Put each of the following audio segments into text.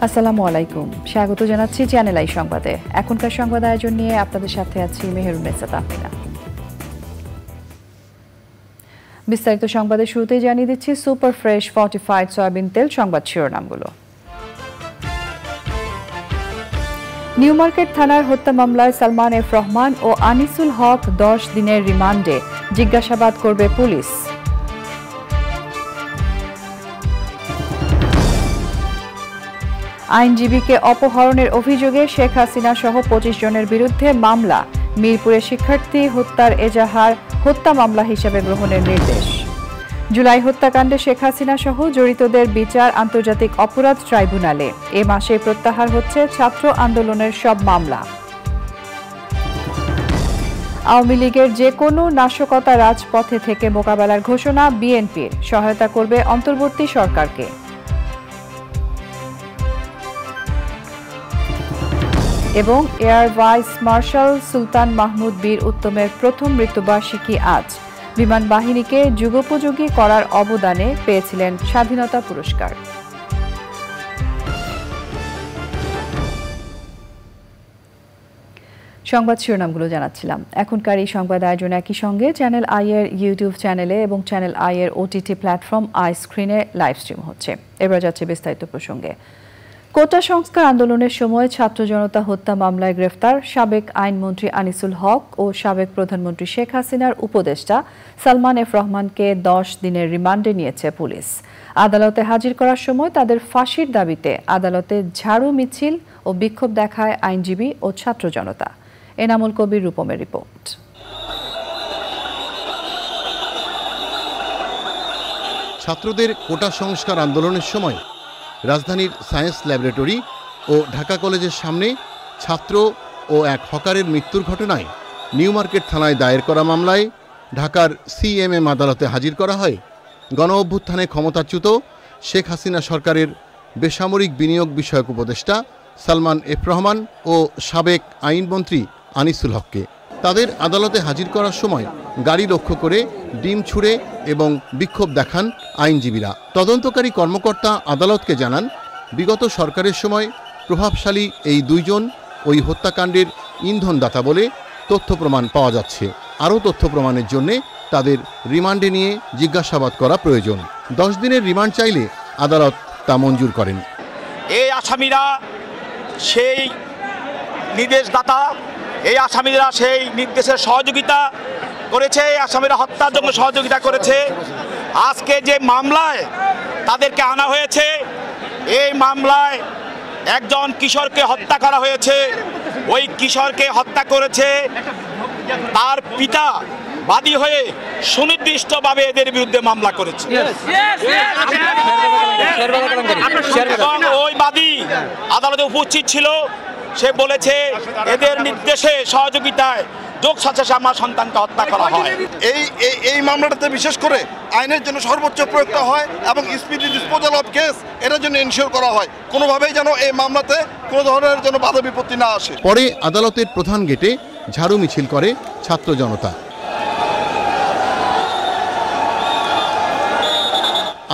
আসসালামু আলাইকুম, স্বাগত জানাচ্ছি চ্যানেল আই সংবাদে। এখনকার সংবাদ আয়োজন নিয়ে আপনাদের সাথে আছি মেহেরুন্নেসা তাহমিনা। বিস্তারিত সংবাদের শুরুতেই জানিয়ে দিচ্ছি সুপার ফ্রেশ ফর্টিফাইড সয়াবিন তেল সংবাদ শিরোনামগুলো। নিউ মার্কেট থানার হত্যা মামলায় সালমান এফ রহমান ও আনিসুল হক 10 দিনের রিমান্ডে, জিজ্ঞাসাবাদ করবে পুলিশ। আইনজীবীকে অপহরণের অভিযোগে শেখ হাসিনা সহ 25 জনের বিরুদ্ধে মামলা, মিরপুরে শিক্ষার্থী হত্যার এজাহার হত্যা মামলা হিসেবে গ্রহণের নির্দেশ। জুলাই হত্যাকাণ্ডে শেখ হাসিনা সহ জড়িতদের বিচার আন্তর্জাতিক অপরাধ ট্রাইব্যুনালে, এ মাসে প্রত্যাহার হচ্ছে ছাত্র আন্দোলনের সব মামলা। আওয়ামী লীগের যে কোনো নাশকতা রাজপথে থেকে মোকাবেলার ঘোষণা বিএনপির, সহায়তা করবে অন্তর্বর্তী সরকারকে। এবং এয়ার ভাইস মার্শাল সুলতান মাহমুদ বীর উত্তমের প্রথম মৃত্যুবার্ষিকী আজ, বিমান বাহিনীকে যুগোপযোগী করার অবদানে পেয়েছিলেন স্বাধীনতা পুরস্কার। সংবাদ শিরোনামগুলো জানাচ্ছিলাম। এখনকার এই সংবাদ আয়োজন একই সঙ্গে চ্যানেল আই এর ইউটিউব চ্যানেলে এবং চ্যানেল আই এর ওটিটি প্ল্যাটফর্ম আই স্ক্রিনে লাইভ স্ট্রিম হচ্ছে। এবার যাচ্ছে বিস্তারিত প্রসঙ্গে। কোটা সংস্কার আন্দোলনের সময় ছাত্র জনতা হত্যা মামলায় গ্রেফতার সাবেক আইনমন্ত্রী আনিসুল হক ও সাবেক প্রধানমন্ত্রী শেখ হাসিনার উপদেষ্টা সালমান এফ রহমানকে 10 দিনের রিমান্ডে নিয়েছে পুলিশ। আদালতে হাজির করার সময় তাদের ফাঁসির দাবিতে আদালতে ঝাড়ু মিছিল ও বিক্ষোভ দেখায় আইনজীবী ও ছাত্র জনতা। এনামুল কবির রূপমের রিপোর্ট। ছাত্রদের কোটা সংস্কার আন্দোলনের সময় রাজধানীর সায়েন্স ল্যাবরেটরি ও ঢাকা কলেজের সামনে ছাত্র ও এক হকারের মৃত্যুর ঘটনায় নিউ মার্কেট থানায় দায়ের করা মামলায় ঢাকার সিএমএম আদালতে হাজির করা হয় গণ অভ্যুত্থানে ক্ষমতাচ্যুত শেখ হাসিনা সরকারের বেসামরিক বিনিয়োগ বিষয়ক উপদেষ্টা সালমান এফ রহমান ও সাবেক আইনমন্ত্রী আনিসুল হককে। তাদের আদালতে হাজির করার সময় গাড়ি লক্ষ্য করে ডিম ছুঁড়ে এবং বিক্ষোভ দেখান আইনজীবীরা। তদন্তকারী কর্মকর্তা আদালতকে জানান, বিগত সরকারের সময় প্রভাবশালী এই দুইজন ওই হত্যাকাণ্ডের ইন্ধনদাতা বলে তথ্য প্রমাণ পাওয়া যাচ্ছে। আরও তথ্য প্রমাণের জন্যে তাদের রিমান্ডে নিয়ে জিজ্ঞাসাবাদ করা প্রয়োজন। 10 দিনের রিমান্ড চাইলে আদালত তা মঞ্জুর করেন। এই আসামিরা সেই নির্দেশদাতা, এই আসামিরা সেই নির্দেশের সহযোগিতা করেছে, এই আসামিরা হত্যার জন্য সহযোগিতা করেছে। আজকে যে মামলায় তাদেরকে আনা হয়েছে, এই মামলায় একজন কিশোরকে হত্যা করা হয়েছে। ওই কিশোরকে হত্যা করেছে তার পিতা বাদী হয়ে সুনির্দিষ্টভাবে এদের বিরুদ্ধে মামলা করেছে এবং ওই বাদী আদালতে উপস্থিত ছিল। সে বলেছে এদের নির্দেশে সহযোগিতায় যোগসাজশে আমার সন্তানকে হত্যা করা হয়। এই মামলাটাতে বিশেষ করে আইনের জন্য সর্বোচ্চ প্রয়োগটা হয় এবং স্পিডি ডিসপোজাল অফ কেস এটার জন্য এনশিওর করা হয়, কোনোভাবেই যেন এই মামলাতে কোনো ধরনের যেন বাধা বিপত্তি না আসে। পরে আদালতের প্রধান গেটে ঝাড়ু মিছিল করে ছাত্র জনতা।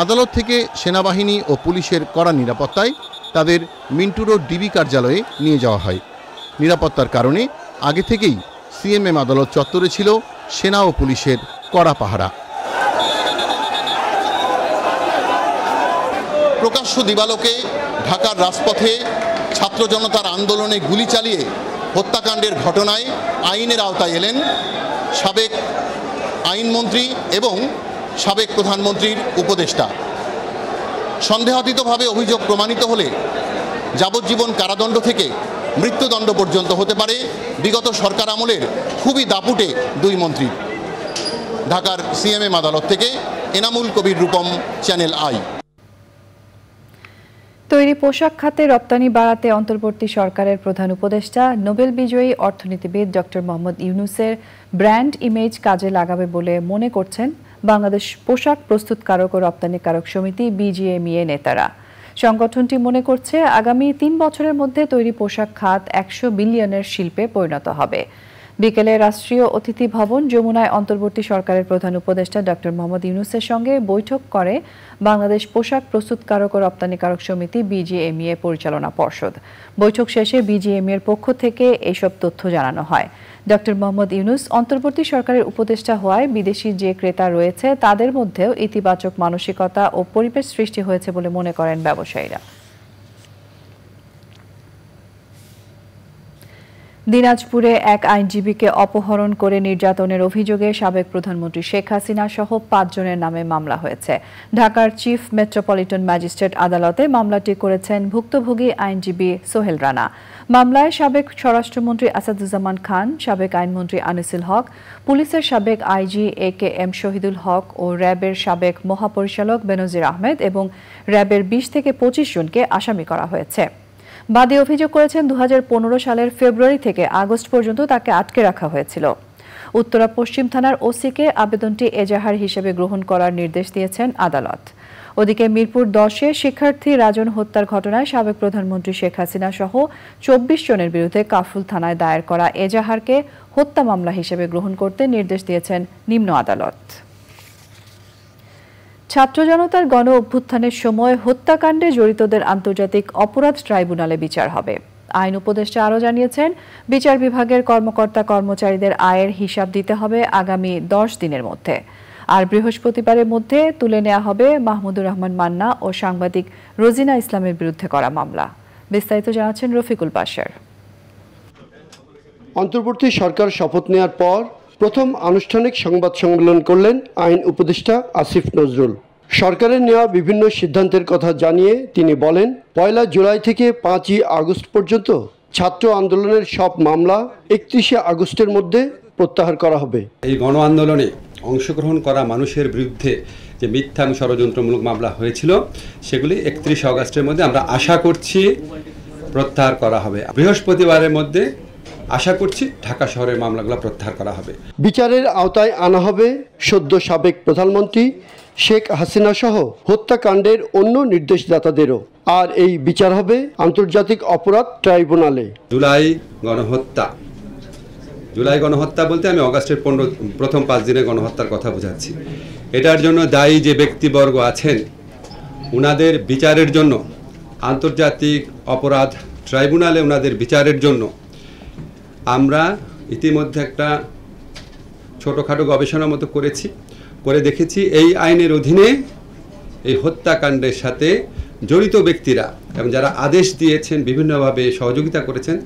আদালত থেকে সেনাবাহিনী ও পুলিশের কড়া নিরাপত্তায় তাদের মিন্টু রোড ডিবি কার্যালয়ে নিয়ে যাওয়া হয়। নিরাপত্তার কারণে আগে থেকেই সিএমএম আদালত চত্বরে ছিল সেনা ও পুলিশের কড়া পাহারা। প্রকাশ্য দিবালোকে ঢাকার রাজপথে ছাত্র জনতার আন্দোলনে গুলি চালিয়ে হত্যাকাণ্ডের ঘটনায় আইনের আওতায় এলেন সাবেক আইনমন্ত্রী এবং সাবেক প্রধানমন্ত্রীর উপদেষ্টা। সন্দেহাতীতভাবে অভিযোগ প্রমাণিত হলে যাবজ্জীবন কারাদণ্ড থেকে মৃত্যুদণ্ড পর্যন্ত হতে পারে বিগত সরকার আমলের খুবই দাপুটে দুই মন্ত্রী। ঢাকার সিএমএম আদালত থেকে এনামুল কবির রূপম, চ্যানেল আই। তৈরি পোশাক খাতে রপ্তানি বাড়াতে অন্তর্বর্তী সরকারের প্রধান উপদেষ্টা নোবেল বিজয়ী অর্থনীতিবিদ ডক্টর মোহাম্মদ ইউনূসের ব্র্যান্ড ইমেজ কাজে লাগাবে বলে মনে করছেন বাংলাদেশ পোশাক প্রস্তুতকারক ও রপ্তানিকারক সমিতি বিজিএমইএ নেতারা। সংগঠনটি মনে করছে আগামী 3 বছরের মধ্যে তৈরি পোশাক খাত 100 বিলিয়নের শিল্পে পরিণত হবে। বিকেলে রাষ্ট্রীয় অতিথি ভবন যমুনায় অন্তর্বর্তী সরকারের প্রধান উপদেষ্টা ডক্টর মোহাম্মদ ইউনূসের সঙ্গে বৈঠক করে বাংলাদেশ পোশাক প্রস্তুতকারক ও রপ্তানিকারক সমিতি বিজিএমইএ পরিচালনা পর্ষদ। বৈঠক শেষে বিজিএমইএর পক্ষ থেকে এইসব তথ্য জানানো হয়। ডক্টর মোহাম্মদ ইউনূস অন্তর্বর্তী সরকারের উপদেষ্টা হওয়ায় বিদেশি যে ক্রেতা রয়েছে তাদের মধ্যেও ইতিবাচক মানসিকতা ও পরিবেশ সৃষ্টি হয়েছে বলে মনে করেন ব্যবসায়ীরা। দিনাজপুরে এক আইনজীবীকে অপহরণ করে নির্যাতনের অভিযোগে সাবেক প্রধানমন্ত্রী শেখ হাসিনা সহ ৫ জনের নামে মামলা হয়েছে। ঢাকার চিফ মেট্রোপলিটন ম্যাজিস্ট্রেট আদালতে মামলাটি করেছেন ভুক্তভোগী আইনজীবী সোহেল রানা। মামলায় সাবেক স্বরাষ্ট্রমন্ত্রী আসাদুজ্জামান খান, সাবেক আইনমন্ত্রী আনিসুল হক, পুলিশের সাবেক আইজি একেএম শহীদুল হক ও র্যাবের সাবেক মহাপরিচালক বেনজির আহমেদ এবং র্যাবের ২০ থেকে ২৫ জনকে আসামি করা হয়েছে। বাদী অভিযোগ করেছেন ২০১৫ সালের ফেব্রুয়ারি থেকে আগস্ট পর্যন্ত তাকে আটকে রাখা হয়েছিল। উত্তরা পশ্চিম থানার ওসিকে আবেদনটি এজাহার হিসেবে গ্রহণ করার নির্দেশ দিয়েছেন আদালত। ওদিকে মিরপুর ১০-এ শিক্ষার্থী রাজন হত্যার ঘটনায় সাবেক প্রধানমন্ত্রী শেখ হাসিনা সহ ২৪ জনের বিরুদ্ধে কাফরুল থানায় দায়ের করা এজাহারকে হত্যা মামলা হিসেবে গ্রহণ করতে নির্দেশ দিয়েছেন নিম্ন আদালত। ছাত্র জনতার গণ অভ্যুত্থানের সময় হত্যাকাণ্ডে জড়িতদের আন্তর্জাতিক অপরাধ ট্রাইব্যুনালে বিচার হবে। আইন উপদেষ্টা আরও জানিয়েছেন, বিচার বিভাগের কর্মকর্তা কর্মচারীদের আয়ের হিসাব দিতে হবে আগামী ১০ দিনের মধ্যে। আর বৃহস্পতিবারের মধ্যে তুলে নেওয়া হবে মাহমুদুর রহমান মান্না ও সাংবাদিক রোজিনা ইসলামের বিরুদ্ধে করা মামলা। বিস্তারিত জানাচ্ছেন রফিকুল বাশার। অন্তর্বর্তী সরকার শপথ নেওয়ার পর প্রথম আনুষ্ঠানিক সংবাদ সম্মেলন করলেন আইন উপদেষ্টা আসিফ নজরুল। সরকারের নেওয়া বিভিন্ন সিদ্ধান্তের কথা জানিয়ে তিনি বলেন, ১ জুলাই থেকে ৫ আগস্ট পর্যন্ত ছাত্র আন্দোলনের সব মামলা ৩১ আগস্টের মধ্যে প্রত্যাহার করা হবে। এই গণ আন্দোলনে অংশগ্রহণ করা মানুষের বিরুদ্ধে যে মিথ্যা ষড়যন্ত্রমূলক মামলা হয়েছিল সেগুলি ৩১ আগস্টের মধ্যে আমরা আশা করছি প্রত্যাহার করা হবে। বৃহস্পতিবারের মধ্যে আশা করছি ঢাকা শহরের মামলাগুলো প্রত্যাহার করা হবে। বিচারের আওতায় আনা হবে সদ্য সাবেক প্রধানমন্ত্রী শেখ হাসিনা সহ হত্যাকাণ্ডের অন্য নির্দেশদাতাদেরও। আর এই বিচার হবে আন্তর্জাতিক অপরাধ ট্রাইব্যুনালে। জুলাই গণহত্যা বলতে আমি অগাস্টের প্রথম 5 দিনের গণহত্যার কথা বোঝাচ্ছি। এটার জন্য দায়ী যে ব্যক্তিবর্গ আছেন উনাদের বিচারের জন্য আন্তর্জাতিক অপরাধ ট্রাইব্যুনালে উনাদের বিচারের জন্য আমরা ইতিমধ্যে একটা ছোটোখাটো গবেষণার মতো করে দেখেছি এই আইনের অধীনে এই হত্যাকাণ্ডের সাথে জড়িত ব্যক্তিরা এবং যারা আদেশ দিয়েছেন, বিভিন্নভাবে সহযোগিতা করেছেন,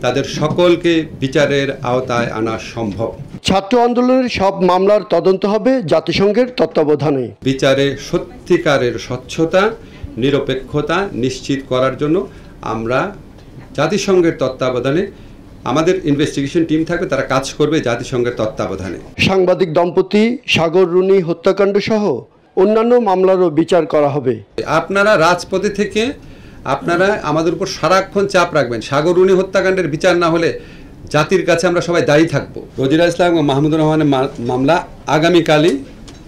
তাদের সকলকে বিচারের আওতায় আনা সম্ভব। ছাত্র আন্দোলনের সব মামলার তদন্ত হবে জাতিসংঘের তত্ত্বাবধানে। বিচারে সত্যিকারের স্বচ্ছতা, নিরপেক্ষতা নিশ্চিত করার জন্য আমরা জাতিসংঘের তত্ত্বাবধানে আমাদের ইনভেস্টিগেশন টিম থাকবে, তারা কাজ করবে জাতিসংঘের তত্ত্বাবধানে। সাংবাদিক দম্পতি সাগর রুনি হত্যাকাণ্ড সহ অন্যান্য মামলারও বিচার করা হবে। আপনারা রাজপথে থেকে আপনারা আমাদের উপর সারাক্ষণ চাপ রাখবেন। সাগর রুনি হত্যাকাণ্ডের বিচার না হলে জাতির কাছে আমরা সবাই দায়ী থাকব। রোজিনা ইসলাম ও মাহমুদুর রহমানের মামলা আগামীকালই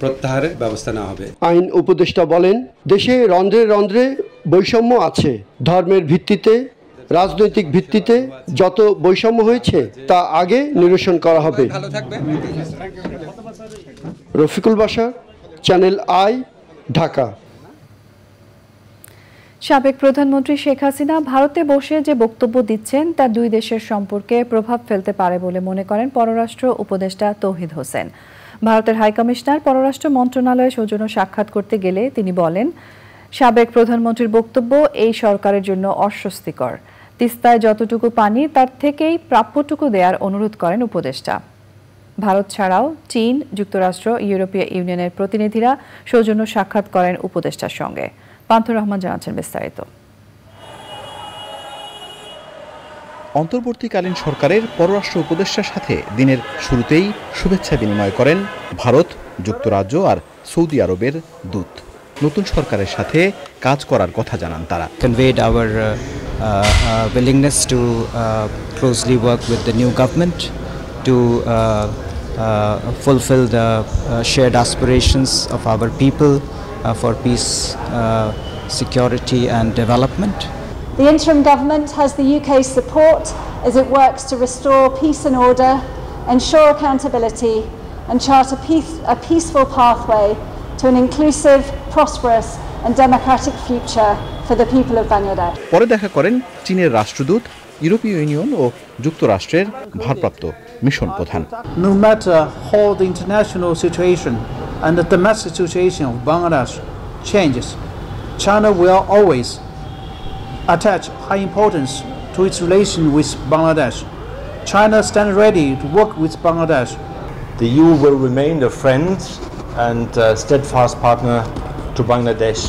প্রত্যাহারের ব্যবস্থা নেওয়া হবে। আইন উপদেষ্টা বলেন, দেশে রন্ধ্রে রন্ধ্রে বৈষম্য আছে। ধর্মের ভিত্তিতে, রাজনৈতিক ভিত্তিতে যত বৈষম্য হয়েছে তা আগে নিরসন করা হবে। Rafiqul Bashar, channel I, Dhaka. সাবেক প্রধানমন্ত্রী শেখ হাসিনা ভারতে বসে যে বক্তব্য দিচ্ছেন তা দুই দেশের সম্পর্কে প্রভাব ফেলতে পারে বলে মনে করেন পররাষ্ট্র উপদেষ্টা তৌহিদ হোসেন। ভারতের হাইকমিশনার পররাষ্ট্র মন্ত্রণালয়ে সৌজন্য সাক্ষাৎ করতে গেলে তিনি বলেন, সাবেক প্রধানমন্ত্রীর বক্তব্য এই সরকারের জন্য অস্বস্তিকর। তিস্তায় যতটুকু পানি তার থেকেই প্রাপ্যটুকু দেওয়ার অনুরোধ করেন উপদেষ্টা। ভারত ছাড়াও চীন, যুক্তরাষ্ট্র, ইউরোপীয় ইউনিয়নের প্রতিনিধিরা সৌজন্য সাক্ষাৎ করেন উপদেষ্টার সঙ্গে। পান্থুর রহমান জানাচ্ছেন বিস্তারিত। অন্তর্বর্তীকালীন সরকারের পররাষ্ট্র উপদেষ্টার সাথে দিনের শুরুতেই শুভেচ্ছা বিনিময় করেন ভারত, যুক্তরাজ্য আর সৌদি আরবের দূত। নতুন সরকারের সাথে কাজ করার কথা জানান তারা। Conveyed our willingness to closely work with the new government to fulfill the shared aspirations of our people for peace, security and development. The interim government has the UK's support as it works to restore peace and order ensure accountability, and chart a peaceful pathway to an inclusive, prosperous, and democratic future for the people of Bangladesh. পরে দেখা করেন চীনের রাষ্ট্রদূত, ইউরোপীয় union ও যুক্তরাষ্ট্রের ভারপ্রাপ্ত mission প্রধান। No matter how the international situation and the domestic situation of Bangladesh changes, China will always attach high importance to its relation with Bangladesh. China stands ready to work with Bangladesh. The EU will remain a friend and steadfast partner to Bangladesh.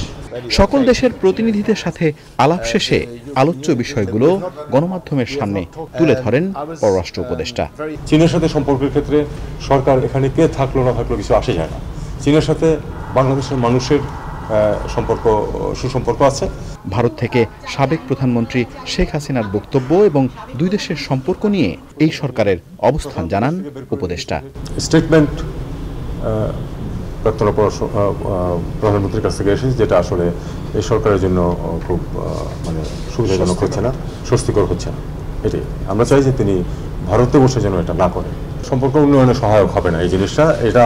সকল দেশের প্রতিনিধিদের সাথে আলাপ শেষে আলোচ্য বিষয়গুলো গণমাধ্যমের সামনে তুলে ধরেন পররাষ্ট্র উপদেষ্টা। চীনের সাথে সম্পর্কের ক্ষেত্রে সরকার এখানে কে থাকলো না থাকলো কিছু আসে যায় না। চীনের সাথে বাংলাদেশের মানুষের সুসম্পর্ক আছে। ভারত থেকে সাবেক প্রধানমন্ত্রী শেখ হাসিনার বক্তব্য এবং দুই দেশের সম্পর্ক নিয়ে এই সরকারের অবস্থান জানান উপদেষ্টা। স্টেটমেন্ট প্রধানমন্ত্রীর কাছ থেকে এসেছে, যেটা আসলে এই সরকারের জন্য খুব সুবিধাজনক হচ্ছে না, স্বস্তিকর হচ্ছে না। এটাই আমরা চাই যে তিনি ভারতে বসে যেন এটা না করেন। সম্পর্ক উন্নয়নে সহায়ক হবে না এই জিনিসটা, এটা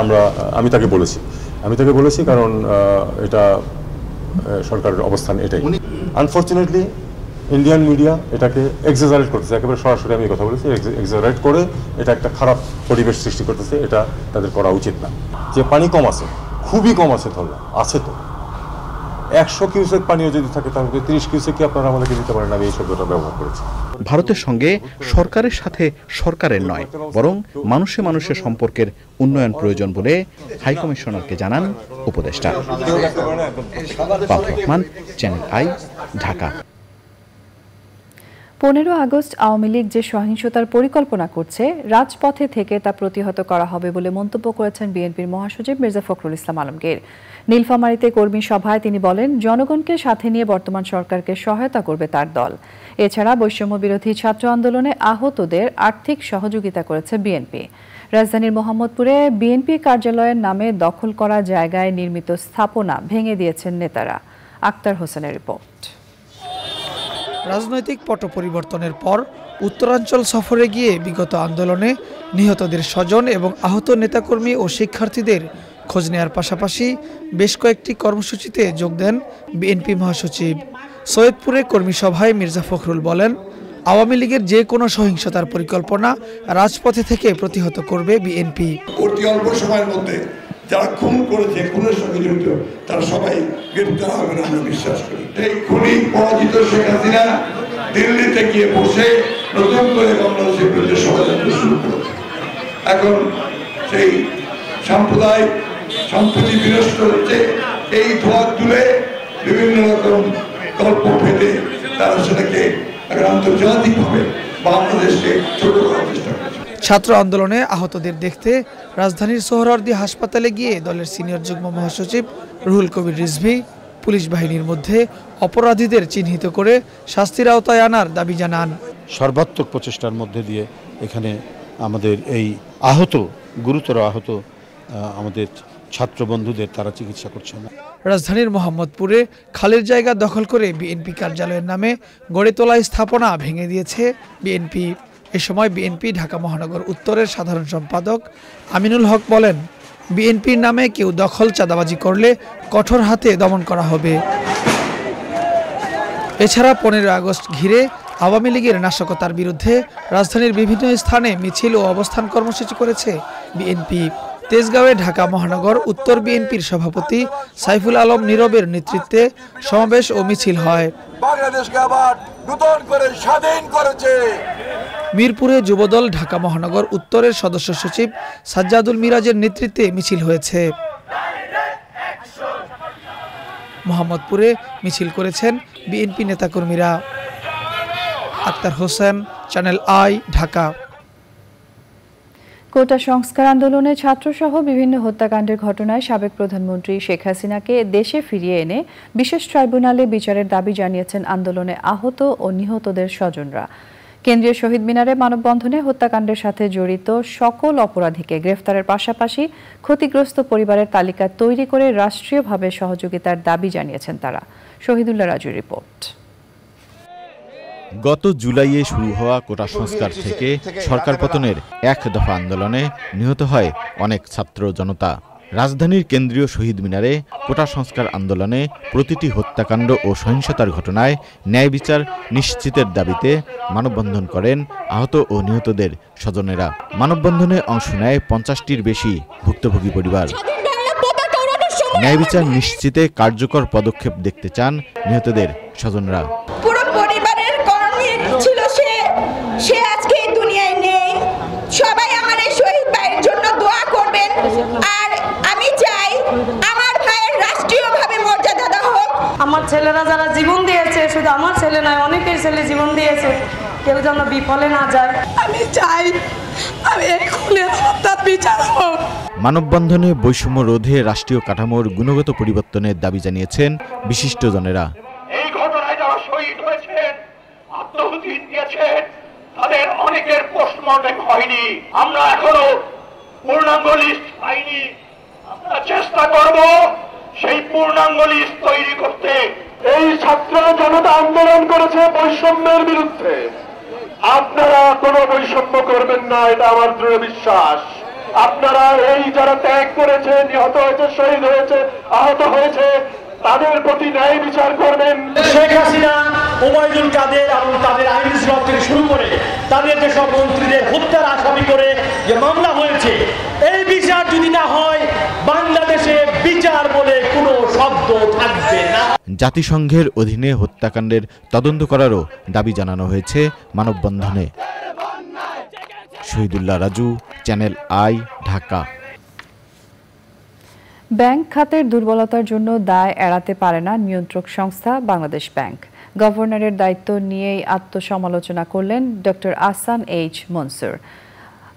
আমি তাকে বলেছি কারণ এটা সরকারের অবস্থান এটাই। আনফর্চুনেটলি ইন্ডিয়ান মিডিয়া এটাকে এক্সাজারেট করতেছে, একেবারে সরাসরি আমি কথা বলেছি, এক্সাজারেট করে এটা একটা খারাপ পরিবেশ সৃষ্টি করতেছে। এটা তাদের করা উচিত না। যে পানি কম আছে, খুবই কম আছে, ধরলাম আছে তো 100 কিউসেক পানিও যদি থাকে তাহলে 30 কিউসেক কি আপনারা আমাদেরকে দিতে পারেন? আমি এই শব্দটা ব্যবহার করেছি। ভারতের সঙ্গে সরকারের সাথে সরকারের নয়, বরং মানুষে মানুষের সম্পর্কের উন্নয়ন প্রয়োজন বলে হাইকমিশনারকে জানান উপদেষ্টা। Rahman, channel I, Dhaka. 15 August Awami League যে সহিংসতার পরিকল্পনা করছে, রাজপথে থেকে তা প্রতিহত করা হবে বলে মন্তব্য করেছেন বিএনপির মহাসচিব মির্জা ফখরুল ইসলাম আলমগীর। নীলফামারীতে কর্মী সভায় তিনি বলেন, জনগণকে সাথে নিয়ে বর্তমান সরকারকে সহায়তা করবে তার দল। এছাড়া বৈষম্য বিরোধী ছাত্র আন্দোলনে আহতদের আর্থিক সহযোগিতা করেছে বিএনপি। রাজধানীর মোহাম্মদপুরে বিএনপি কার্যালয়ের নামে দখল করা জায়গায় নির্মিত স্থাপনা ভেঙে দিয়েছেন নেতারা। আক্তার হোসেনের রিপোর্ট। রাজনৈতিক পট পরিবর্তনের পর উত্তরাঞ্চল সফরে গিয়ে বিগত আন্দোলনে নিহতদের স্বজন এবং আহত নেতাকর্মী ও শিক্ষার্থীদের খোঁজ নেয়ার পাশাপাশি বেশ কয়েকটি কর্মসূচিতে যোগ দেন বিএনপি মহাসচিব। সৈয়দপুরে কর্মী সভায় মির্জা ফখরুল বলেন, আওয়ামী লীগের যে কোনো সহিংসতার পরিকল্পনা রাজপথে থেকে প্রতিহত করবে বিএনপি। অতি অল্প সময়ের মধ্যে যারা খুন করেছে, খুনের সঙ্গে জড়িত, তারা সবাই গ্রেপ্তার হবে না আমরা বিশ্বাস করি। এই খুনি পরাজিত শেখ হাসিনা দিল্লিতে গিয়ে বসে নতুন করে বাংলাদেশের বিরুদ্ধে ষড়যন্ত্র শুরু করেছে। এখন সেই সাম্প্রদায়িক সম্প্রীতি বিনষ্ট হচ্ছে, এই ধোঁয়া তুলে বিভিন্ন রকম গল্প ফেলে তারা সেটাকে আন্তর্জাতিকভাবে বাংলাদেশকে ছোট করার চেষ্টা করছে। ছাত্র আন্দোলনে আহতদের দেখতে রাজধানীর সোহরাওয়ার্দী হাসপাতালে গিয়ে দলের সিনিয়র যুগ্ম মহাসচিব রুহুল কবির রিজভী পুলিশ বাহিনীর মধ্যে অপরাধীদের চিহ্নিত করে শাস্তির আওতায় আনার দাবি জানান। সর্বাত্মক প্রচেষ্টার মধ্যে দিয়ে এখানে আমাদের এই গুরুতর আহত আমাদের ছাত্র বন্ধুদের তারা চিকিৎসা করছেন। রাজধানীর মোহাম্মদপুরে খালের জায়গা দখল করে বিএনপি কার্যালয়ের নামে গড়ে তোলা স্থাপনা ভেঙে দিয়েছে বিএনপি। এ সময় বিএনপি ঢাকা মহানগর উত্তরের সাধারণ সম্পাদক আমিনুল হক বলেন, বিএনপির নামে কেউ দখল চাঁদাবাজি করলে কঠোর হাতে দমন করা হবে। এছাড়া 15 আগস্ট ঘিরে আওয়ামী লীগের নাশকতার বিরুদ্ধে রাজধানীর বিভিন্ন স্থানে মিছিল ও অবস্থান কর্মসূচি করেছে বিএনপি। তেজগাঁওয়ে ঢাকা মহানগর উত্তর বিএনপির সভাপতি সাইফুল আলম নীরবের নেতৃত্বে সমাবেশ ও মিছিল হয়। বাংলাদেশকে আবার নতুন করে স্বাধীন করেছে। মিরপুরে যুবদল ঢাকা মহানগর উত্তরের সদস্য সচিব সাজ্জাদুল মিরাজের নেতৃত্বে মিছিল হয়েছে। মোহাম্মদপুরে মিছিল করেছেন বিএনপি নেতাকর্মীরা। Akhtar Hossain, channel I, Dhaka. Quota সংস্কার আন্দোলনে ছাত্রসহ বিভিন্ন হত্যাকাণ্ডের ঘটনায় সাবেক প্রধানমন্ত্রী শেখ হাসিনাকে দেশে ফিরিয়ে এনে বিশেষ ট্রাইব্যুনালে বিচারের দাবি জানিয়েছেন আন্দোলনে আহত ও নিহতদের স্বজনরা। কেন্দ্রীয় শহীদ মিনারে মানববন্ধনে হত্যাকাণ্ডের সাথে জড়িত সকল অপরাধীকে গ্রেফতারের পাশাপাশি ক্ষতিগ্রস্ত পরিবারের তালিকা তৈরি করে রাষ্ট্রীয়ভাবে সহযোগিতার দাবি জানিয়েছেন তারা। শহীদুল্লাহ রাজুর রিপোর্ট। গত জুলাইয়ে শুরু হওয়া কোটা সংস্কার থেকে সরকার পতনের এক দফা আন্দোলনে নিহত হয় অনেক ছাত্র জনতা। রাজধানীর কেন্দ্রীয় শহীদ মিনারে কোটা সংস্কার আন্দোলনে প্রতিটি হত্যাকাণ্ড ও সহিংসতার ঘটনায় ন্যায় বিচার নিশ্চিতের দাবিতে মানববন্ধন করেন আহত ও নিহতদের স্বজনেরা। মানববন্ধনে অংশ নেয় 50টির বেশি ভুক্তভোগী পরিবার। ন্যায় বিচার নিশ্চিতে কার্যকর পদক্ষেপ দেখতে চান নিহতদের স্বজনরা। পুরো পরিবারের কর্মী ছিল সে আজকে এই দুনিয়ায় নেই। সবাই আমার এই শহীদ ভাইয়ের জন্য দোয়া করবেন। আর আমি চাই আমার ভাইয়ের রাষ্ট্রীয়ভাবে মর্যাদা দেওয়া হোক। আমার ছেলেরা যারা জীবন দিয়েছে, শুধু আমার ছেলে নয়, অনেকের ছেলে জীবন দিয়েছে, কেউ যেন বিফলে না যায়। আমি চাই আমি এখনের হত্যার বিচার হোক। মানববন্ধনে বৈষম্য রোধে রাষ্ট্রীয় কাঠামোর গুণগত পরিবর্তনের দাবি জানিয়েছেন বিশিষ্টজনেরা। এই ঘটনায় যারা শহীদ হয়েছেন, আত্মহুতি দিয়েছেন, তাদের অনেকের পোস্টমর্টেম হয়নি। আমরা এখনো পূর্ণাঙ্গ লিস্ট পাইনি। আমরা চেষ্টা করব সেই পূর্ণাঙ্গ লিস্ট তৈরি করতে। এই ছাত্র জনতা আন্দোলন করেছে বৈষম্যের বিরুদ্ধে। আপনারা কোনো বৈষম্য করবেন না, এটা আমার দৃঢ় বিশ্বাস। আপনারা এই যারা ত্যাগ করেছে, নিহত হয়েছে, শহীদ হয়েছে, আহত হয়েছে, তাদের প্রতি ন্যায় বিচার করবেন। শেখ হাসিনা, ওবায়দুল কাদের এবং তাদের আইনজীবী থেকে শুরু করে তাদের যেসব মন্ত্রীদের হত্যার আসামি করে যে মামলা হয়েছে, এই বিচার যদি না হয় বাংলাদেশে বিচার বলে কোনো শব্দ থাকবে না। জাতিসংঘের অধীনে হত্যাকাণ্ডের তদন্ত করারও দাবি জানানো হয়েছে মানববন্ধনে। Shahidullah Raju, channel I, Dhaka. Bank খাতের দুর্বলতার জন্য দায় এড়াতে পারে না নিয়ন্ত্রক সংস্থা বাংলাদেশ ব্যাংক। গভর্নরের দায়িত্ব নিয়েই আত্মসমালোচনা করলেন ডক্টর আহসান এইচ মনসুর।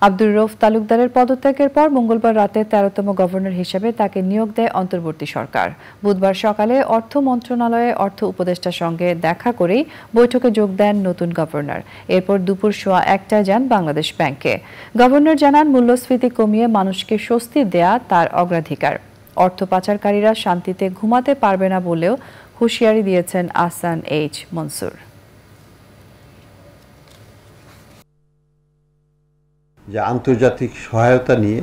আব্দুর রউফ তালুকদারের পদত্যাগের পর মঙ্গলবার রাতে 13তম গভর্নর হিসেবে তাকে নিয়োগ দেয় অন্তর্বর্তী সরকার। বুধবার সকালে অর্থ মন্ত্রণালয়ে অর্থ উপদেষ্টার সঙ্গে দেখা করেই বৈঠকে যোগ দেন নতুন গভর্নর। এরপর দুপুর 1:15টায় যান বাংলাদেশ ব্যাংকে। গভর্নর জানান, মূল্যস্ফীতি কমিয়ে মানুষকে স্বস্তি দেয়া তার অগ্রাধিকার। অর্থ পাচারকারীরা শান্তিতে ঘুমাতে পারবে না বলেও হুঁশিয়ারি দিয়েছেন আহসান এইচ মনসুর। যে আন্তর্জাতিক সহায়তা নিয়ে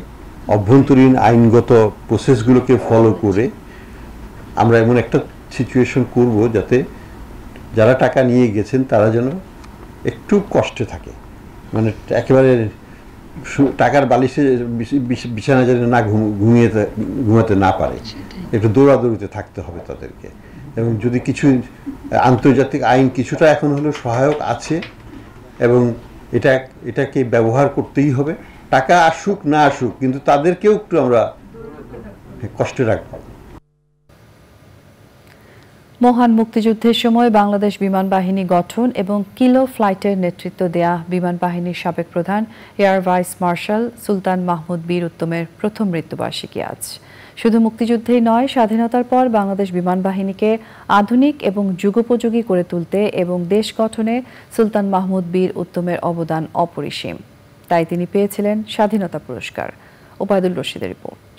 অভ্যন্তরীণ আইনগত প্রসেসগুলোকে ফলো করে আমরা এমন একটা সিচুয়েশন করব যাতে যারা টাকা নিয়ে গেছেন তারা যেন একটু কষ্টে থাকে, মানে একেবারে টাকার বালিশে বিছানা যেন না ঘুমাতে না পারে, একটু দৌড়াদৌড়িতে থাকতে হবে তাদেরকে। এবং যদি কিছু আন্তর্জাতিক আইন কিছুটা এখন হলো সহায়ক আছে এবং এটাকে ব্যবহার করতেই হবে। টাকা আসুক না আসুক, কিন্তু তাদেরকেও একটু আমরা কষ্টে রাখব। মহান মুক্তিযুদ্ধের সময় বাংলাদেশ বিমান বাহিনী গঠন এবং কিলো ফ্লাইটের নেতৃত্ব দেয়া বিমান বাহিনীর সাবেক প্রধান এয়ার ভাইস মার্শাল সুলতান মাহমুদ বীর উত্তমের প্রথম মৃত্যুবার্ষিকী আজ। শুধু মুক্তিযুদ্ধেই নয়, স্বাধীনতার পর বাংলাদেশ বিমান বাহিনীকে আধুনিক এবং যুগোপযোগী করে তুলতে এবং দেশ গঠনে সুলতান মাহমুদ বীর উত্তমের অবদান অপরিসীম। তাই তিনি পেয়েছিলেন স্বাধীনতা পুরস্কার। ওবায়দুল রশিদের রিপোর্ট।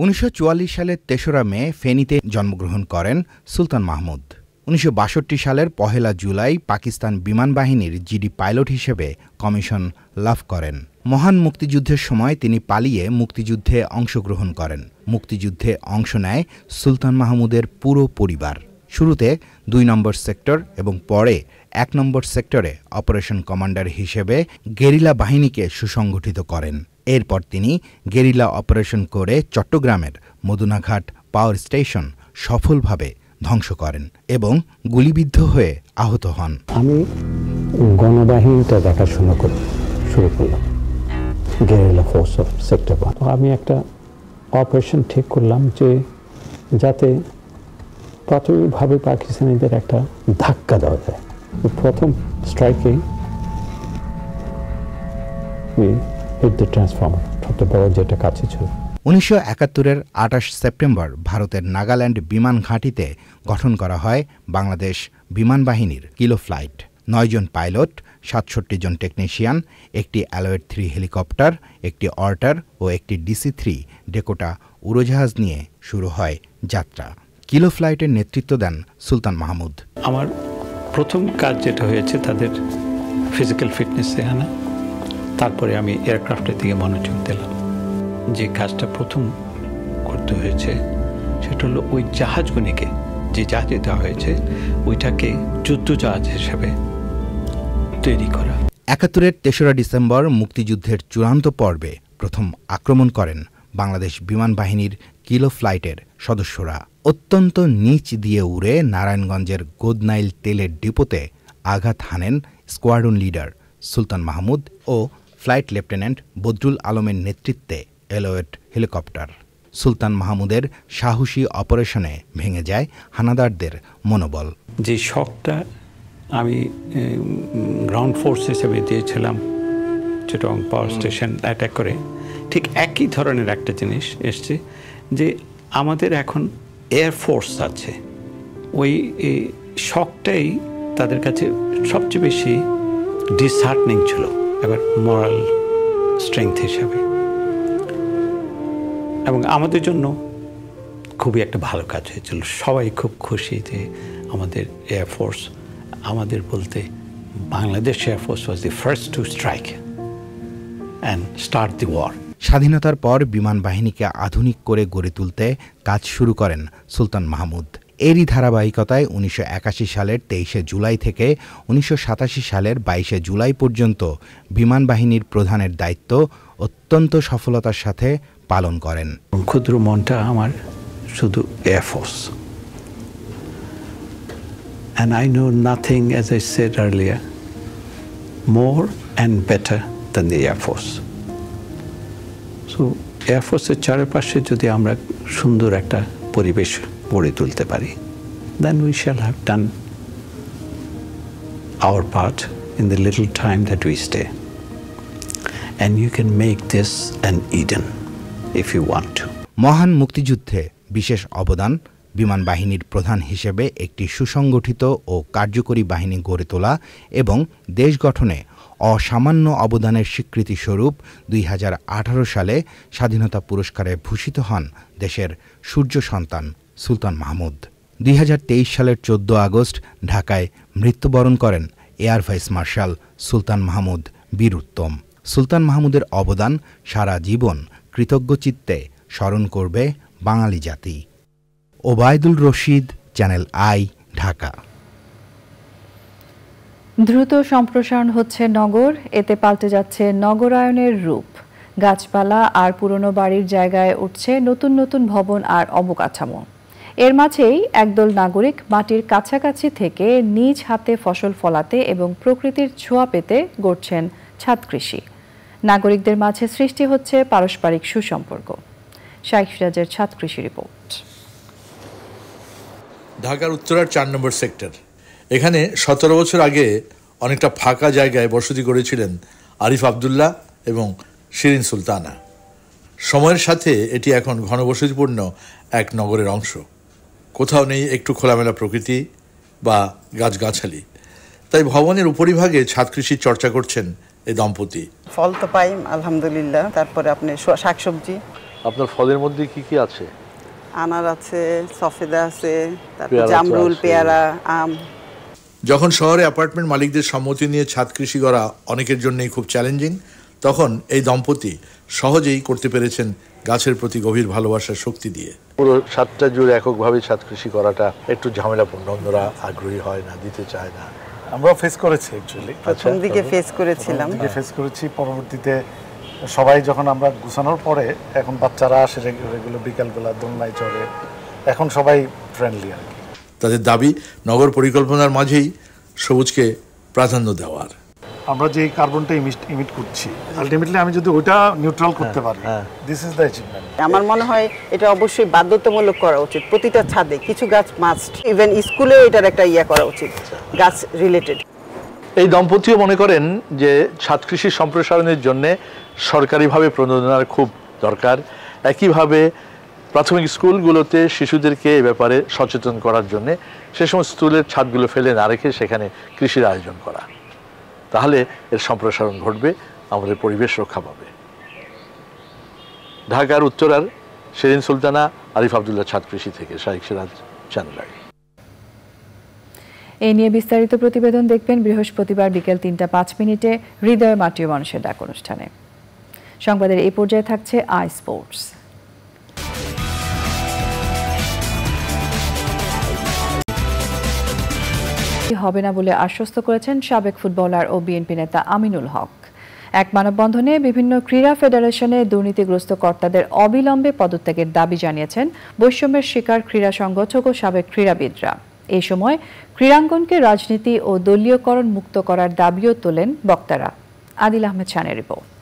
1944 সালের 3রা মে ফেনীতে জন্মগ্রহণ করেন সুলতান মাহমুদ। 1962 সালের 1 জুলাই পাকিস্তান বিমান বাহিনীর জিডি পাইলট হিসেবে কমিশন লাভ করেন। মহান মুক্তিযুদ্ধের সময় তিনি পালিয়ে মুক্তিযুদ্ধে অংশগ্রহণ করেন। মুক্তিযুদ্ধে অংশ নেয় সুলতান মাহমুদের পুরো পরিবার। শুরুতে 2 নম্বর সেক্টর এবং পরে 1 নম্বর সেক্টরে অপারেশন কমান্ডার হিসেবে গেরিলা বাহিনীকে সুসংগঠিত করেন। এরপর তিনি গেরিলা অপারেশন করে চট্টগ্রামের মদুনাঘাট পাওয়ার স্টেশন সফলভাবে ধ্বংস করেন এবং গুলিবিদ্ধ হয়ে আহত হন। আমি গণবাহিনীটা দেখাশোনা শুরু করলাম, গেরিলা ফোর্স অফ সেক্টর 1। আমি একটা অপারেশন ঠিক করলাম যে যাতে প্রাথমিকভাবে পাকিস্তানিদের একটা ধাক্কা দেওয়া যায়। প্রথম স্ট্রাইকে হিট দ্য ট্রান্সফর্মার, সবচেয়ে বড় যেটা কাছে ছিল। 1971-এর 28 সেপ্টেম্বর ভারতের নাগাল্যান্ড বিমান ঘাঁটিতে গঠন করা হয় বাংলাদেশ বিমান বাহিনীর কিলো ফ্লাইট। 9 জন পাইলট, 67 জন টেকনিশিয়ান, একটি অ্যালয়েড 3 হেলিকপ্টার, একটি অর্টার ও একটি DC-3 ডেকোটা উড়োজাহাজ নিয়ে শুরু হয় যাত্রা। কিলো ফ্লাইটের নেতৃত্ব দেন সুলতান মাহমুদ। আমার প্রথম কাজ যেটা হয়েছে তাদের ফিজিক্যাল ফিটনেসে আনা, তারপরে আমি এয়ারক্রাফটের দিকে মনোযোগ দিলাম। যে কাজটা প্রথম করতে হয়েছে সেটা হলো ওই জাহাজগুলিকে, যে জাহাজে দেওয়া হয়েছে ওইটাকে যুদ্ধ জাহাজ হিসেবে তৈরি করা। ৭১-এর ৩রা ডিসেম্বর মুক্তিযুদ্ধের চূড়ান্ত পর্বে প্রথম আক্রমণ করেন বাংলাদেশ বিমান বাহিনীর কিলো ফ্লাইটের সদস্যরা। অত্যন্ত নিচ দিয়ে উড়ে নারায়ণগঞ্জের গোদনাইল তেলের ডিপোতে আঘাত হানেন স্কোয়াড্রন লিডার সুলতান মাহমুদ ও ফ্লাইট লেফটেন্যান্ট বদরুল আলমের নেতৃত্বে এলোয়েট হেলিকপ্টার। সুলতান মাহমুদের সাহসী অপারেশনে ভেঙে যায় হানাদারদের মনোবল। যে শকটা আমি গ্রাউন্ড ফোর্স হিসেবে দিয়েছিলাম চিটাগং পাওয়ার স্টেশন অ্যাটাক করে, ঠিক একই ধরনের একটা জিনিস এসছে যে আমাদের এখন এয়ারফোর্স আছে। ওই শকটাই তাদের কাছে সবচেয়ে বেশি ডিসহার্টনিং ছিল, এবার মোরাল স্ট্রেংথ হিসাবে। এবং আমাদের জন্য খুবই একটা ভালো কাজ হয়েছিল। সবাই খুব খুশি যে আমাদের এয়ারফোর্স, আমাদের বলতে Bangladesh air force was the first to strike and start the war. স্বাধীনতার পর বিমান বাহিনীকে আধুনিক করে গড়ে তুলতে কাজ শুরু করেন সুলতান মাহমুদ। এরই ধারাবাহিকতায় ১৯৮১ সালের ২৩শে জুলাই থেকে ১৯৮৭ সালের ২২শে জুলাই পর্যন্ত বিমান বাহিনীর প্রধানের দায়িত্ব অত্যন্ত সফলতার সাথে পালন করেন। ক্ষুদ্র মনটা আমার শুধু air force, and I know nothing, as I said earlier, more and better than the Air Force. So Air Force's চারপাশে যদি আমরা সুন্দর একটা পরিবেশ গড়ে তুলতে পারি, then we shall have done our part in the little time that we stay. And you can make this an Eden if you want to. মহান মুক্তিযুদ্ধে বিশেষ অবদান, বিমান বাহিনীর প্রধান হিসেবে একটি সুসংগঠিত ও কার্যকরী বাহিনী গড়ে তোলা এবং দেশ গঠনে অসামান্য অবদানের স্বীকৃতিস্বরূপ ২০১৮ সালে স্বাধীনতা পুরস্কারে ভূষিত হন দেশের সূর্য সন্তান সুলতান মাহমুদ। ২০২৩ সালের ১৪ আগস্ট ঢাকায় মৃত্যুবরণ করেন এয়ার ভাইস মার্শাল সুলতান মাহমুদ বীর উত্তম। সুলতান মাহমুদের অবদান সারা জীবন কৃতজ্ঞচিত্তে স্মরণ করবে বাঙালি জাতি। Obaidul Rashid, channel I, Dhaka. দ্রুত সম্প্রসারণ হচ্ছে নগর, এতে পাল্টে যাচ্ছে নগরায়নের রূপ। গাছপালা আর পুরনো বাড়ির জায়গায় উঠছে নতুন নতুন ভবন আর অবকাঠামো। এর মাঝেই একদল নাগরিক মাটির কাছাকাছি থেকে নিজ হাতে ফসল ফলাতে এবং প্রকৃতির ছোঁয়া পেতে গড়ছেন ছাদ কৃষি। নাগরিকদের মাঝে সৃষ্টি হচ্ছে পারস্পরিক সুসম্পর্ক। শাইখ সিরাজের ছাদ কৃষি রিপোর্ট। ঢাকার উত্তরার ৪ নম্বর সেক্টর, এখানে ১৭ বছর আগে অনেকটা ফাঁকা জায়গায় বসতি করেছিলেন আরিফ আবদুল্লাহ এবং শিরিন সুলতানা। সময়ের সাথে এটি এখন ঘনবসতিপূর্ণ এক নগরের অংশ। কোথাও নেই একটু খোলামেলা প্রকৃতি বা গাছগাছালি, তাই ভবনের উপরিভাগে ছাদ কৃষির চর্চা করছেন এই দম্পতি। ফল তো পাই আলহামদুলিল্লাহ, তারপরে আপনি শাকসবজি। আপনার ফলের মধ্যে কি কি আছে? আনার আছে, সফেদা আছে, তারপর জামরুল, পেয়ারা, আম। যখন শহরে অ্যাপার্টমেন্ট মালিকদের সম্মতি নিয়ে ছাদ কৃষি করা অনেকের জন্যই খুব চ্যালেঞ্জিং, তখন এই দম্পতি সহজেই করতে পেরেছেন গাছের প্রতি গভীর ভালোবাসার শক্তি দিয়ে। পুরো ছাদটা জুড়ে এককভাবে ছাদ কৃষি করাটা একটু ঝামেলাপূর্ণ, অন্যরা আগ্রহী হয় না, দিতে চায় না। আমরাও ফেস করেছি অ্যাকচুয়ালি, প্রথম দিকে ফেস করেছিলাম, পরবর্তীতে সবাই যখন আমরা গুছানোর পরে এখন বাচ্চারা আসে রেগুলার বিকালবেলা দোলনায় চড়ে, এখন সবাই ফ্রেন্ডলি আর কি। তাদের দাবি নগর পরিকল্পনার মাঝেই সবুজকে প্রাধান্য দেওয়ার। আমরা যে কার্বনটা ইমিট করছি, আলটিমেটলি আমি যদি ওটা নিউট্রাল করতে পারি, দিস ইজ দ্য অ্যাচিভমেন্ট। আমার মনে হয় এটা অবশ্যই বাধ্যতামূলক করা উচিত, প্রতিটা ছাদে কিছু গাছ মাস্ট, ইভেন স্কুলে এটার একটা করা উচিত গাছ রিলেটেড। এই দম্পতিও মনে করেন যে ছাদ কৃষি সম্প্রসারণের জন্য সরকারিভাবে প্রণোদনার খুব দরকার। একইভাবে প্রাথমিক স্কুলগুলোতে শিশুদেরকে এ ব্যাপারে সচেতন করার জন্য সে সমস্ত স্কুলের ছাদগুলো ফেলে না রেখে সেখানে কৃষির আয়োজন করা, তাহলে এর সম্প্রসারণ ঘটবে, আমাদের পরিবেশ রক্ষা পাবে। ঢাকার উত্তরার শিরিন সুলতানা, আরিফ আবদুল্লাহ ছাদ কৃষি থেকে, শাইখ সিরাজ, চ্যানেল আই। এই নিয়ে বিস্তারিত প্রতিবেদন দেখবেন বৃহস্পতিবার বিকেল ৩টা ৫ হৃদয় মাটি ও মানুষের ডাক অনুষ্ঠানে। সংবাদের এই পর্যায়ে থাকছে আই স্পোর্টস। হবে না বলে আশ্বস্ত করেছেন সাবেক ফুটবলার ও বিএনপি নেতা আমিনুল হক। এক মানববন্ধনে বিভিন্ন ক্রীড়া ফেডারেশনে দুর্নীতিগ্রস্ত কর্তাদের অবিলম্বে পদত্যাগের দাবি জানিয়েছেন বৈষম্যের শিকার ক্রীড়া সংগঠক ও সাবেক ক্রীড়াবিদরা। এই সময় ক্রীড়াঙ্গনকে রাজনীতি ও দলীয়করণ মুক্ত করার দাবিও তোলেন বক্তারা। আদিল আহমেদ শানের রিপোর্ট।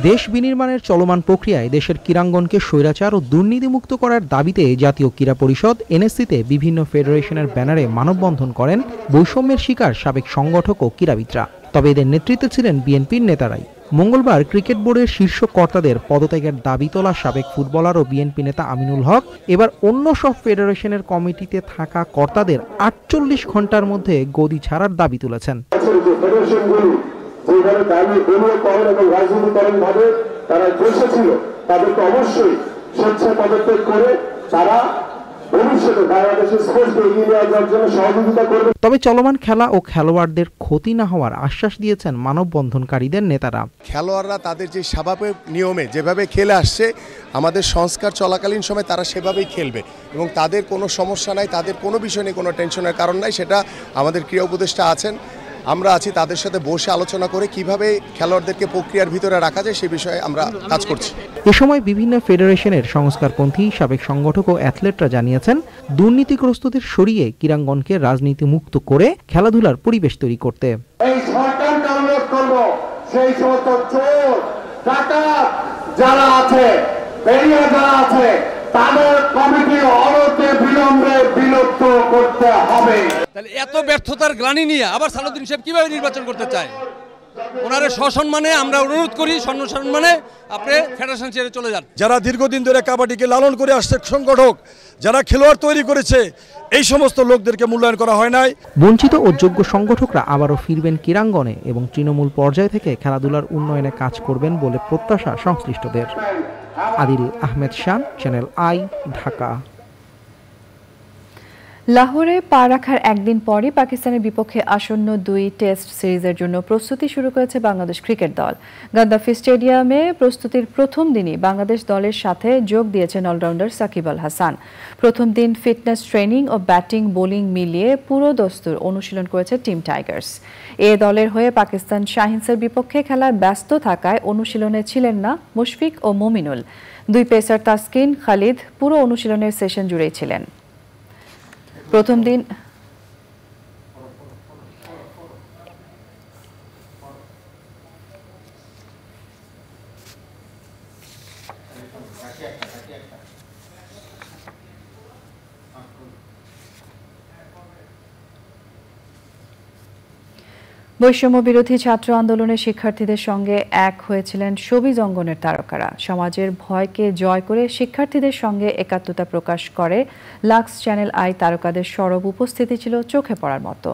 দেশ বিনির্মাণের চলমান প্রক্রিয়ায় দেশের ক্রীড়াঙ্গনকে স্বৈরাচার ও দুর্নীতিমুক্ত করার দাবিতে জাতীয় ক্রীড়া পরিষদ এনএসসিতে বিভিন্ন ফেডারেশনের ব্যানারে মানববন্ধন করেন বৈষম্যের শিকার সাবেক সংগঠক ও ক্রীড়াবিদরা। তবে এদের নেতৃত্বে ছিলেন বিএনপির নেতারাই। মঙ্গলবার ক্রিকেট বোর্ডের শীর্ষ কর্তাদের পদত্যাগের দাবি তোলা সাবেক ফুটবলার ও বিএনপি নেতা আমিনুল হক এবার অন্য সব ফেডারেশনের কমিটিতে থাকা কর্তাদের ৪৮ ঘন্টার মধ্যে গদি ছাড়ার দাবি তুলেছেন। যেখানে দলীয়করণ এবং রাজনীতিকরণ ভাবে তারা বসেছিল তাদেরকে অবশ্যই স্বেচ্ছায় পদত্যাগ করে তারা ভবিষ্যতে বাংলাদেশের স্পোর্টসকে এগিয়ে নিয়ে যাওয়ার জন্য সহযোগিতা করবে। তবে চলমান খেলা ও খেলোয়াড়দের ক্ষতি না হওয়ার আশ্বাস দিয়েছেন মানববন্ধনকারীদের নেতারা। খেলোয়াড়রা তাদের যে স্বাভাবিক নিয়মে যেভাবে খেলে আসছে আমাদের সংস্কার চলাকালীন সময় তারা সেভাবেই খেলবে এবং তাদের কোনো সমস্যা নাই, তাদের কোনো বিষয় নিয়ে কোনো টেনশনের কারণ নাই। সেটা আমাদের ক্রীড়া উপদেষ্টা আছেন, আমরা আছি, তাদের সাথে বসে আলোচনা করে কিভাবে খেলোয়াড়দেরকে প্রক্রিয়ার ভিতরে রাখা যায় সেই বিষয়ে আমরা কাজ করছি। এ সময় বিভিন্ন ফেডারেশনের সংস্কারপন্থী সাবেক সংগঠক ও অ্যাথলেটরা জানিয়েছেন দুর্নীতিগ্রস্তদের সরিয়ে ক্রীড়াঙ্গনকে রাজনীতি মুক্ত করে খেলাধুলার পরিবেশ তৈরি করতে এই সরকারকে অনুরোধ করব সেই সমস্ত চোর ডাকাত যারা আছে বেরিয়া যারা আছে তাদের কমিটি অনতি বিলম্বে বিলুপ্ত করতে হবে। তাহলে এত ব্যর্থতার গ্লানি নিয়ে আবার সালাউদ্দিন সাহেব কিভাবে নির্বাচন করতে চায়? ওনারে সসম্মানে আমরা অনুরোধ করি, সম্মানে আপনি ফেডারেশন ছেড়ে চলে যান। যারা দীর্ঘদিন ধরে কাবাডিকে লালন করে আসছে সংগঠক, যারা খেলোয়াড় তৈরি করেছে, এই সমস্ত লোকদেরকে মূল্যায়ন করা হয় নাই। বঞ্চিত ও যোগ্য সংগঠকরা আবারও ফিরবেন ক্রীড়াঙ্গনে এবং তৃণমূল পর্যায় থেকে খেলাধুলার উন্নয়নে কাজ করবেন বলে প্রত্যাশা সংশ্লিষ্টদের। আদিল আহমেদ শান, চ্যানেল আই, ঢাকা। লাহোরে পা রাখার একদিন পরই পাকিস্তানের বিপক্ষে আসন্ন ২ টেস্ট সিরিজের জন্য প্রস্তুতি শুরু করেছে বাংলাদেশ ক্রিকেট দল। গাদ্দাফি স্টেডিয়ামে প্রস্তুতির প্রথম দিনই বাংলাদেশ দলের সাথে যোগ দিয়েছেন অলরাউন্ডার সাকিব আল হাসান। প্রথম দিন ফিটনেস ট্রেনিং ও ব্যাটিং বোলিং মিলিয়ে পুরো দস্তুর অনুশীলন করেছে টিম টাইগার্স। এ দলের হয়ে পাকিস্তান শাহিনসের বিপক্ষে খেলায় ব্যস্ত থাকায় অনুশীলনে ছিলেন না মুশফিক ও মুমিনুল। ২ পেসার তাসকিন, খালিদ পুরো অনুশীলনের সেশন জুড়েই ছিলেন। প্রথম দিন বৈষম্য বিরোধী ছাত্র আন্দোলনের শিক্ষার্থীদের সঙ্গে এক হয়েছিলেন শোবিজ অঙ্গনের তারকারা। সমাজের ভয়কে জয় করে শিক্ষার্থীদের সঙ্গে একাত্মতা প্রকাশ করে লাক্স চ্যানেল আই তারকাদের সরব উপস্থিতি ছিল চোখে পড়ার মতো।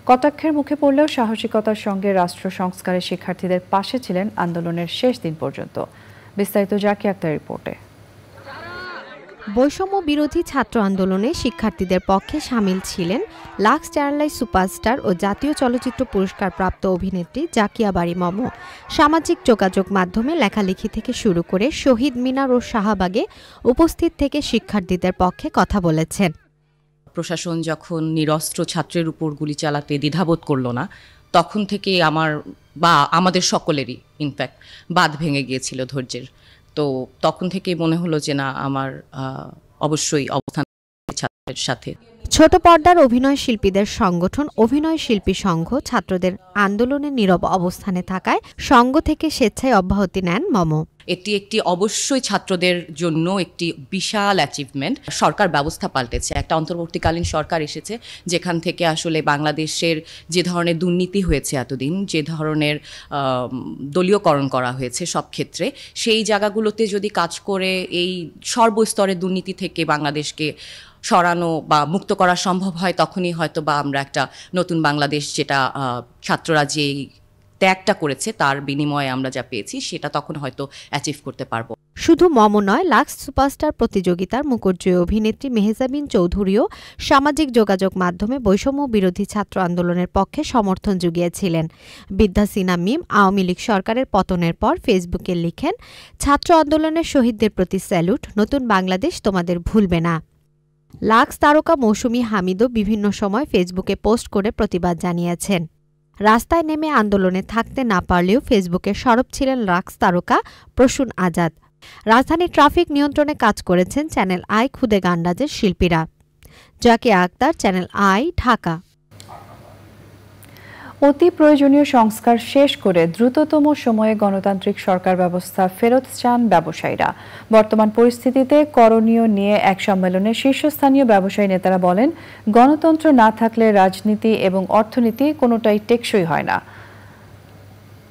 কটাক্ষের মুখে পড়লেও সাহসিকতার সঙ্গে রাষ্ট্র সংস্কারের শিক্ষার্থীদের পাশে ছিলেন আন্দোলনের শেষ দিন পর্যন্ত। বিস্তারিত জাকি আক্তার রিপোর্টে। বৈষম্য বিরোধী ছাত্র আন্দোলনে শিক্ষার্থীদের পক্ষে সামিল ছিলেন লাক্স চ্যানেল সুপারস্টার ও জাতীয় চলচ্চিত্র পুরস্কার প্রাপ্ত অভিনেত্রী জাকিয়া বারি মম। সামাজিক যোগাযোগ মাধ্যমে লেখালেখি থেকে শুরু করে শহীদ মিনার ও শাহবাগে উপস্থিত থেকে শিক্ষার্থীদের পক্ষে কথা বলেছেন। প্রশাসন যখন নিরস্ত্র ছাত্রের উপর গুলি চালাতে দ্বিধাবোধ করল না, তখন থেকে আমাদের সকলেরই ইনফ্যাক্ট বাঁধ ভেঙে গিয়েছিল ধৈর্যের। তো তখন থেকেই মনে হলো যে না, আমার অবশ্যই অবস্থান ছাত্রের সাথে। ছোট পর্দার অভিনয় শিল্পীদের সংগঠন অভিনয় শিল্পী সংঘ ছাত্রদের আন্দোলনে নীরব অবস্থানে থাকায় সংঘ থেকে স্বেচ্ছায় অব্যাহতি নেন মম। এটি একটি অবশ্যই ছাত্রদের জন্য একটি বিশাল অ্যাচিভমেন্ট। সরকার ব্যবস্থা পাল্টেছে, একটা অন্তর্বর্তীকালীন সরকার এসেছে যেখান থেকে আসলে বাংলাদেশের যে ধরনের দুর্নীতি হয়েছে এতদিন, যে ধরনের দলীয়করণ করা হয়েছে সব ক্ষেত্রে, সেই জায়গাগুলোতে যদি কাজ করে এই সর্বস্তরের দুর্নীতি থেকে বাংলাদেশকে সরানো বা মুক্ত করা সম্ভব হয়, তখনই হয়তো বা আমরা একটা নতুন বাংলাদেশ, যেটা ছাত্ররা যে ত্যাগটা করেছে তার বিনিময়ে আমরা যা পেয়েছি, সেটা তখন হয়তো অ্যাচিভ করতে পারবো। শুধু মম নয়, লাক্স সুপারস্টার প্রতিযোগিতার মুকুটজয়ী অভিনেত্রী মেহজাবিন চৌধুরীও সামাজিক যোগাযোগ মাধ্যমে বৈষম্য বিরোধী ছাত্র আন্দোলনের পক্ষে সমর্থন জুগিয়েছিলেন। বিদ্যা সিনহা মিম আওয়ামী লীগ সরকারের পতনের পর ফেসবুকে লিখেন, ছাত্র আন্দোলনের শহীদদের প্রতি স্যালুট, নতুন বাংলাদেশ তোমাদের ভুলবে না। লাক্স তারকা মৌসুমী হামিদও বিভিন্ন সময় ফেসবুকে পোস্ট করে প্রতিবাদ জানিয়েছেন। রাস্তায় নেমে আন্দোলনে থাকতে না পারলেও ফেসবুকে সরব ছিলেন লাক্স তারকা প্রসূন আজাদ। রাজধানীর ট্রাফিক নিয়ন্ত্রণে কাজ করেছেন চ্যানেল আই খুদে গান্ডাজের শিল্পীরা। Zakia Akter, channel I, Dhaka. অতি প্রয়োজনীয় সংস্কার শেষ করে দ্রুততম সময়ে গণতান্ত্রিক সরকার ব্যবস্থা ফেরত চান ব্যবসায়ীরা। বর্তমান পরিস্থিতিতে করণীয় নিয়ে এক সম্মেলনে শীর্ষস্থানীয় ব্যবসায়ী নেতারা বলেন, গণতন্ত্র না থাকলে রাজনীতি এবং অর্থনীতি কোনোটাই টেকসই হয় না।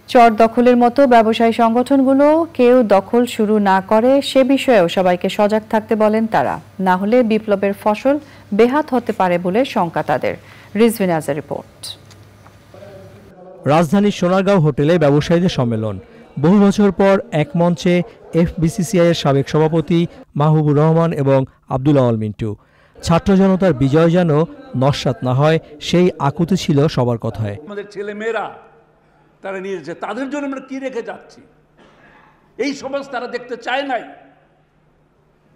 চর দখলের মতো ব্যবসায়ী সংগঠনগুলো কেউ দখল শুরু না করে সে বিষয়েও সবাইকে সজাগ থাকতে বলেন তারা, না হলে বিপ্লবের ফসল বেহাত হতে পারে বলে শঙ্কা তাদের। রিজভিনাজের রিপোর্ট। রাজধানীর সোনারগাঁও হোটেলে ব্যবসায়ীদের সম্মেলন। বহু বছর পর এক মঞ্চে এফবিসিসিআইয়ের সাবেক সভাপতি মাহবুবুর রহমান এবং আব্দুল আওয়াল মিন্টু। ছাত্র জনতার বিজয় যেন নস্যাৎ না হয় সেই আকুতি ছিল সবার কথায়। আমাদের ছেলে মেয়েরা তারা নিয়েছে, তাদের জন্য আমরা কি রেখে যাচ্ছি এই সমাজ তারা দেখতে চায় নাই।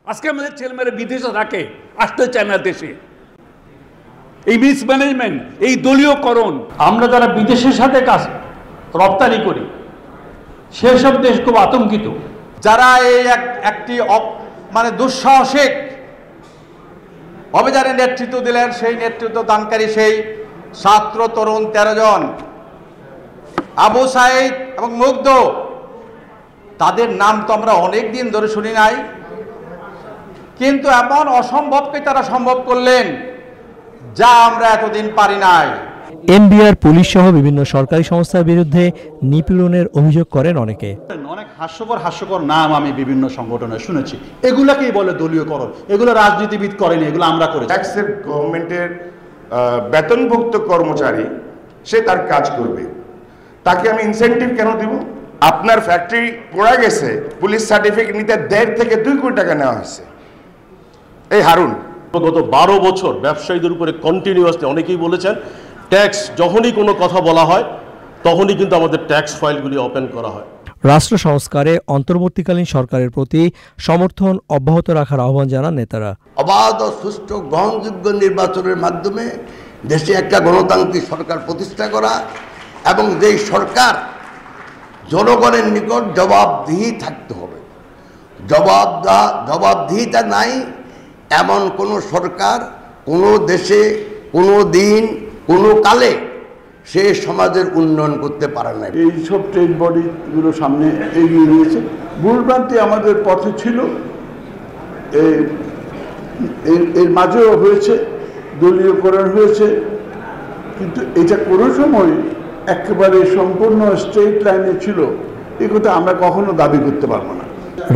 আজকে আমাদের ছেলেমেয়েরা বিদেশে থাকে, আসতে চায় না দেশে। এই মিসম্যানেজমেন্ট, এই দলীয়করণ, আমরা যারা বিদেশের সাথে কাজ রপ্তানি করি সেসব দেশ খুব আতঙ্কিত। যারা এই একটি দুঃসাহসিক অভিযানের নেতৃত্ব দিলেন, সেই নেতৃত্ব দানকারী সেই ছাত্র তরুণ 13 জন, আবু সাইদ এবং মুগ্ধ, তাদের নাম তো আমরা অনেক দিন ধরে শুনি নাই, কিন্তু এমন অসম্ভবকে তারা সম্ভব করলেন যা আমরা এতদিন পারি নাই। এনবিআর, পুলিশ সহ বিভিন্ন সরকারি সংস্থার বিরুদ্ধে নিপীড়নের অভিযোগ করেন অনেকে। অনেক হাস্যকর নাম আমি বিভিন্ন সংগঠনে শুনেছি, এগুলাকেই বলে দলীয়করণ। এগুলো রাজনীতিবিদ করেনি, এগুলো আমরা করেছি। ট্যাক্সের গভর্নমেন্টের বেতনভুক্ত কর্মচারী, সে তার কাজ করবে, তাকে আমি ইনসেন্টিভ কেন দিব? আপনার ফ্যাক্টরি পড়া গেছে, পুলিশ সার্টিফিকেট নিতে 1.5 থেকে 2 কোটি টাকা নেওয়া হয়েছে। এই হারুন গত 12 বছর ব্যবসায়ীদের উপরে কন্টিনিউয়াসলি অনেকেই বলেছেন, ট্যাক্স যখনই কোনো কথা বলা হয় তখনই কিন্তু আমাদের ট্যাক্স ফাইলগুলি ওপেন করা হয়। রাষ্ট্র সংস্কারে অন্তর্বর্তীকালীন সরকারের প্রতি সমর্থন অব্যাহত রাখার আহ্বান জানান নেতারা। অবাধ ও সুষ্ঠু গ্রহণযোগ্য নির্বাচনের মাধ্যমে দেশে একটা গণতান্ত্রিক সরকার প্রতিষ্ঠা করা এবং যেই সরকার জনগণের নিকট জবাবদিহি থাকতে হবে। জবাবদিহিতা নাই এমন কোনো সরকার কোনো দেশে কোনো দিন কোনো কালে সে সমাজের উন্নয়ন করতে পারে না। এইসব ট্রেড বডিগুলো সামনে এগিয়ে নিয়েছে। ভুলভ্রান্তি আমাদের পথে ছিল, এর মাঝেও হয়েছে, দলীয়করণ হয়েছে, কিন্তু এটা কোনো সময় একেবারে সম্পূর্ণ স্ট্রেট লাইনে ছিল এই কথা আমরা কখনো দাবি করতে পারবো না।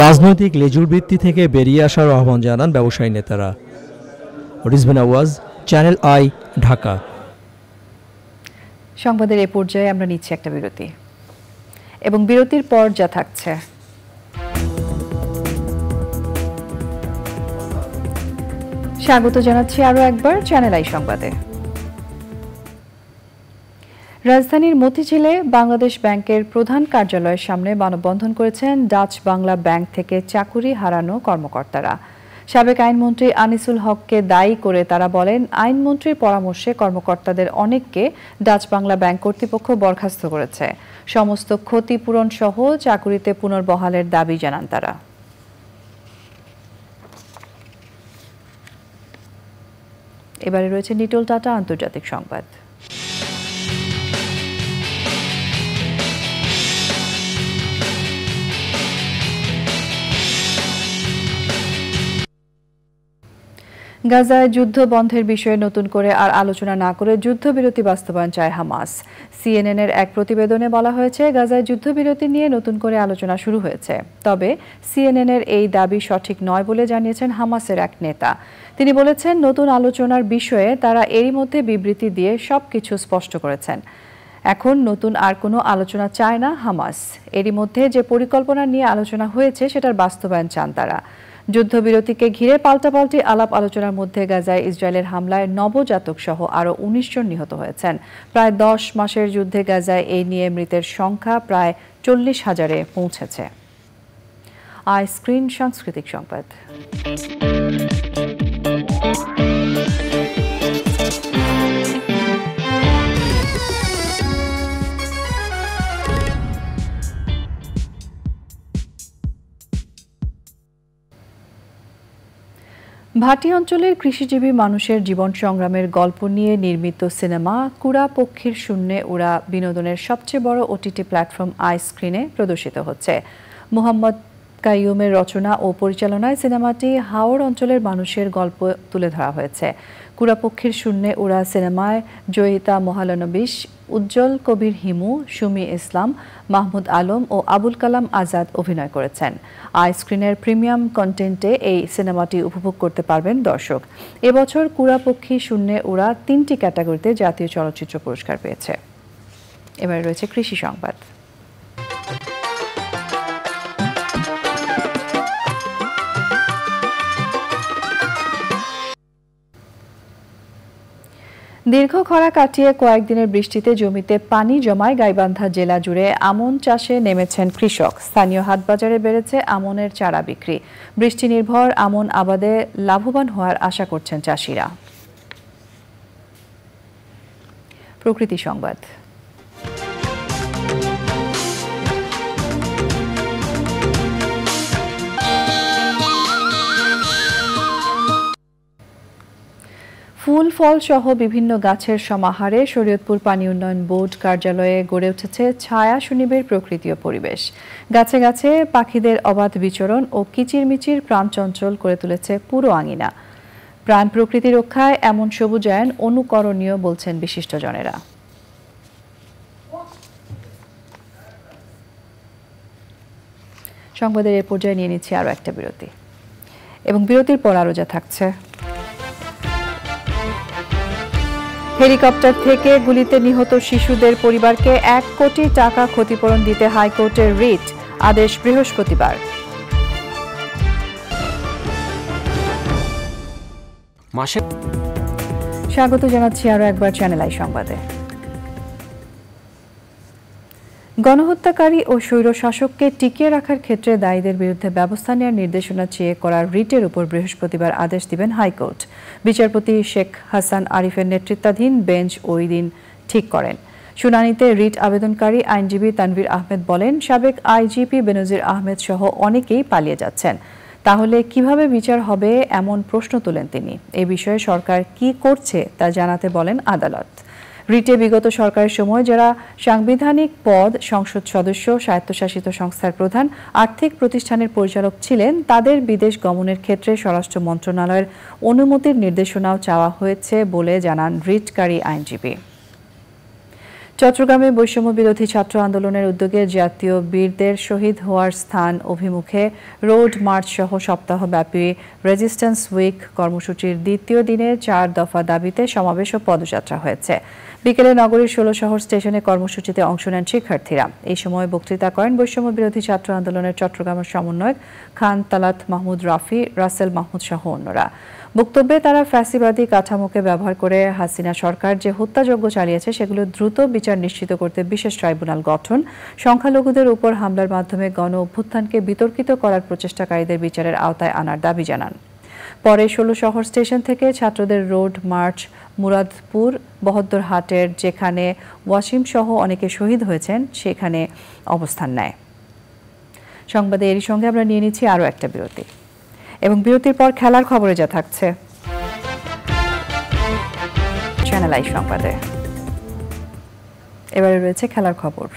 রাজনৈতিক লেজুর বৃত্তি থেকে বেরিয়ে আসার আহ্বান জানান ব্যবসায়ী নেতারা। রিজভিন আওয়াজ, চ্যানেল আই, ঢাকা। সংবাদের এই পর্যায়ে আমরা নিচ্ছি একটা বিরতি এবং বিরতির পর যা থাকছে। স্বাগত জানাচ্ছি আরও একবার চ্যানেল আই সংবাদে। রাজধানীর মতিঝিলে বাংলাদেশ ব্যাংকের প্রধান কার্যালয়ের সামনে মানববন্ধন করেছেন ডাচ বাংলা ব্যাংক থেকে চাকুরি হারানো কর্মকর্তারা। সাবেক আইনমন্ত্রী আনিসুল হককে দায়ী করে তারা বলেন, আইনমন্ত্রীর পরামর্শে কর্মকর্তাদের অনেককে ডাচ বাংলা ব্যাংক কর্তৃপক্ষ বরখাস্ত করেছে। সমস্ত ক্ষতিপূরণ সহ চাকুরিতে পুনর্বহালের দাবি জানান তারা। এবারে রয়েছে নিটোল টাটা আন্তর্জাতিক সংবাদ। গাজায় যুদ্ধ বন্ধের বিষয়ে নতুন করে আর আলোচনা না করে যুদ্ধবিরতি বাস্তবায়ন চায় হামাস। সিএনএনের এক প্রতিবেদনে বলা হয়েছে, গাজায় যুদ্ধবিরতি নিয়ে নতুন করে আলোচনা শুরু হয়েছে। তবে সিএনএনের এই দাবি সঠিক নয় বলে জানিয়েছেন হামাসের এক নেতা। তিনি বলেছেন, নতুন আলোচনার বিষয়ে তারা এরই মধ্যে বিবৃতি দিয়ে সবকিছু স্পষ্ট করেছেন। এখন নতুন আর কোনো আলোচনা চায় না হামাস। এরই মধ্যে যে পরিকল্পনা নিয়ে আলোচনা হয়েছে সেটার বাস্তবায়ন চান তারা। যুদ্ধবিরতিকে ঘিরে পাল্টাপাল্টি আলাপ আলোচনার মধ্যে গাজায় ইসরায়েলের হামলায় নবজাতক সহ আরও ১৯ জন নিহত হয়েছেন। প্রায় ১০ মাসের যুদ্ধে গাজায় এই নিয়ে মৃতের সংখ্যা প্রায় ৪০,০০০-এ পৌঁছেছে। আইস্ক্রিন সাংস্কৃতিক সংবাদ। ভাটি অঞ্চলের কৃষিজীবী মানুষের জীবন সংগ্রামের গল্প নিয়ে নির্মিত সিনেমা কুড়া পক্ষীর শূন্যে উড়া বিনোদনের সবচেয়ে বড় ওটিটি প্ল্যাটফর্ম আইস্ক্রিনে প্রদর্শিত হচ্ছে। মোহাম্মদ কাইয়ুমের রচনা ও পরিচালনায় সিনেমাটি হাওড় অঞ্চলের মানুষের গল্প তুলে ধরা হয়েছে। কুড়া পক্ষীর শূন্যে উড়া সিনেমায় জয়িতা মহালানবিশ, উজ্জ্বল কবির হিমু, সুমি ইসলাম, মাহমুদ আলম ও আবুল কালাম আজাদ অভিনয় করেছেন। আইস্ক্রিনের প্রিমিয়াম কন্টেন্টে এই সিনেমাটি উপভোগ করতে পারবেন দর্শক। এবছর কুড়া পক্ষী শূন্যে উড়া ৩টি ক্যাটাগরিতে জাতীয় চলচ্চিত্র পুরস্কার পেয়েছে। এবারে রয়েছে কৃষি সংবাদ। দীর্ঘ খরা কাটিয়ে কয়েকদিনের বৃষ্টিতে জমিতে পানি জমায় গাইবান্ধা জেলা জুড়ে আমন চাষে নেমেছেন কৃষক। স্থানীয় হাটবাজারে বেড়েছে আমনের চারা বিক্রি। বৃষ্টি নির্ভর আমন আবাদে লাভবান হওয়ার আশা করছেন চাষিরা। প্রকৃতি সংবাদ। ফুল ফল সহ বিভিন্ন গাছের সমাহারে শরীয়তপুর পানি উন্নয়ন বোর্ড কার্যালয়ে গড়ে উঠেছে ছায়া সুনিবিড় প্রকৃতি ও পরিবেশ। গাছে গাছে পাখিদের অবাধ বিচরণ ও কিচিরমিচির প্রাণচঞ্চল করে তুলেছে পুরো আঙিনা। প্রাণ প্রকৃতি রক্ষায় এমন সবুজায়ন অনুকরণীয় বলছেন বিশিষ্টজনেরা। সংবাদের এ পর্যায়ে নিয়ে নিচ্ছি আরও একটা বিরতি, এবং বিরতির পর আরও যা থাকছে। হেলিকপ্টার থেকে গুলিতে নিহত শিশুদের পরিবারকে ১ কোটি টাকা ক্ষতিপূরণ দিতে হাইকোর্টের রিট আদেশ বৃহস্পতিবার। স্বাগত জানাচ্ছি আরও একবার চ্যানেল আই সংবাদে। গণহত্যাকারী ও স্বৈরশাসককে টিকিয়ে রাখার ক্ষেত্রে দায়ীদের বিরুদ্ধে ব্যবস্থা নেওয়ার নির্দেশনা চেয়ে করা রিটের উপর বৃহস্পতিবার আদেশ দিবেন হাইকোর্ট। বিচারপতি শেখ হাসান আরিফের নেতৃত্বাধীন বেঞ্চ ওই দিন ঠিক করেন। শুনানিতে রিট আবেদনকারী আইনজীবী তানভীর আহমেদ বলেন, সাবেক আইজিপি বেনজির আহমেদ সহ অনেকেই পালিয়ে যাচ্ছেন। তাহলে কিভাবে বিচার হবে এমন প্রশ্ন তোলেন তিনি। এ বিষয়ে সরকার কি করছে তা জানাতে বলেন আদালত। রিটে বিগত সরকারের সময় যারা সাংবিধানিক পদ, সংসদ সদস্য, স্বায়ত্তশাসিত সংস্থার প্রধান, আর্থিক প্রতিষ্ঠানের পরিচালক ছিলেন, তাদের বিদেশ গমনের ক্ষেত্রে স্বরাষ্ট্র মন্ত্রণালয়ের অনুমতির নির্দেশনাও চাওয়া হয়েছে বলে জানান রিটকারী আইনজীবী। চট্টগ্রামে বৈষম্য বিরোধী ছাত্র আন্দোলনের উদ্যোগে জাতীয় বীরদের শহীদ হওয়ার স্থান অভিমুখে রোড মার্চ সহ সপ্তাহব্যাপী রেজিস্ট্যান্স উইক কর্মসূচির দ্বিতীয় দিনে ৪ দফা দাবিতে সমাবেশ ও পদযাত্রা হয়েছে। বিকেলে নগরীর ১৬ শহর স্টেশনে কর্মসূচিতে অংশ নেন শিক্ষার্থীরা। এই সময় বক্তৃতা করেন বৈষম্য বিরোধী ছাত্র আন্দোলনের চট্টগ্রামের সমন্বয়ক খান তালাত মাহমুদ রাফি, রাসেল মাহমুদ সহ অন্যরা। বক্তব্যে তারা ফ্যাসিবাদী কাঠামোকে ব্যবহার করে হাসিনা সরকার যে হত্যাযজ্ঞ চালিয়েছে সেগুলো দ্রুত বিচার নিশ্চিত করতে বিশেষ ট্রাইব্যুনাল গঠন, সংখ্যালঘুদের উপর হামলার মাধ্যমে গণ অভ্যুত্থানকে বিতর্কিত করার প্রচেষ্টাকারীদের বিচারের আওতায় আনার দাবি জানান। পরে ১৬ শহর স্টেশন থেকে ছাত্রদের রোড মার্চ মুরাদপুর বহদ্দরহাটের, যেখানে ওয়াসিম সহ অনেকে শহীদ হয়েছেন, সেখানে অবস্থান নেয়। সংবাদে এরই সঙ্গে আমরা নিয়ে নিচ্ছি আরও একটা বিরতি, এবং বিরতির পর খেলার খবরে যা থাকছে চ্যানেল আই সংবাদে। এবারে রয়েছে খেলার খবর।